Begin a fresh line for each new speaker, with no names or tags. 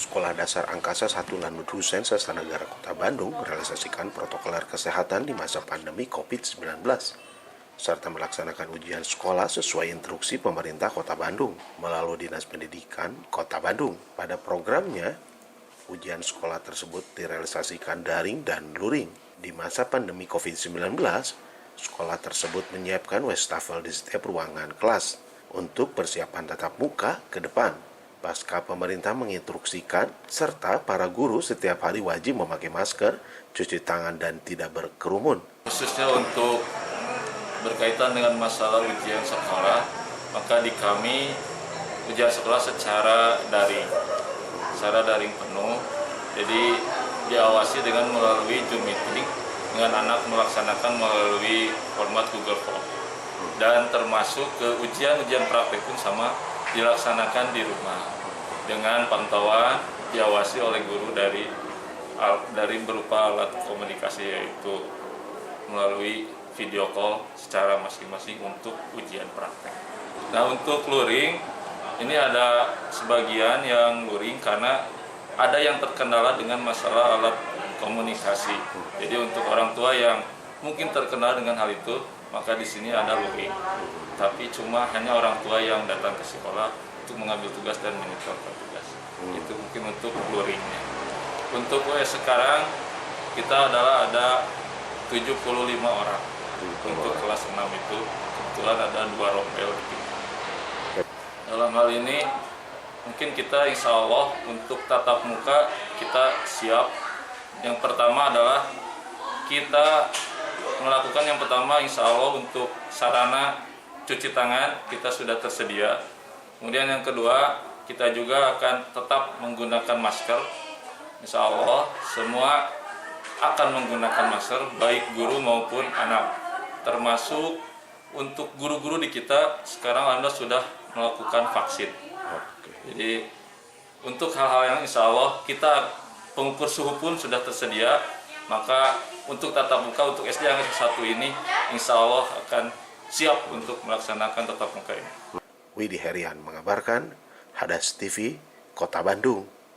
Sekolah Dasar Angkasa 1 Lanut Hussein Sastra Kota Bandung merealisasikan protokol kesehatan di masa pandemi COVID-19 serta melaksanakan ujian sekolah sesuai instruksi pemerintah Kota Bandung melalui Dinas Pendidikan Kota Bandung. Pada programnya, ujian sekolah tersebut direalisasikan daring dan luring. Di masa pandemi COVID-19, sekolah tersebut menyiapkan wastafel di setiap ruangan kelas untuk persiapan tatap muka ke depan. Pasca pemerintah menginstruksikan serta para guru setiap hari wajib memakai masker, cuci tangan dan tidak berkerumun.
Khususnya untuk berkaitan dengan masalah ujian sekolah, maka di kami ujian sekolah secara daring penuh. Jadi diawasi dengan melalui Zoom meeting dengan anak melaksanakan melalui format Google Form. Dan termasuk ke ujian praktek pun sama dilaksanakan di rumah dengan pantauan diawasi oleh guru dari berupa alat komunikasi, yaitu melalui video call secara masing-masing untuk ujian praktek. Nah, untuk luring ini ada sebagian yang luring karena ada yang terkendala dengan masalah alat komunikasi. Jadi untuk orang tua yang mungkin terkendala dengan hal itu, maka di sini ada luring. Tapi cuma hanya orang tua yang datang ke sekolah untuk mengambil tugas dan menyetorkan tugas. Itu mungkin untuk luringnya. Untuk US sekarang kita ada 75 orang. Untuk kelas 6 itu kebetulan ada 2 rombel. Dalam hal ini mungkin kita insya Allah untuk tatap muka kita siap. Yang pertama adalah kita melakukan yang pertama insya Allah untuk sarana cuci tangan kita sudah tersedia. Kemudian yang kedua kita juga akan tetap menggunakan masker. Insya Allah semua akan menggunakan masker, baik guru maupun anak. Termasuk untuk guru-guru di kita sekarang Anda sudah melakukan vaksin. Jadi untuk hal-hal yang insya Allah kita pengukur suhu pun sudah tersedia. Maka untuk tatap muka untuk SD yang 1 ini insya Allah akan siap untuk melaksanakan tatap muka ini.
Widi Herian mengabarkan, Hadas TV, Kota Bandung.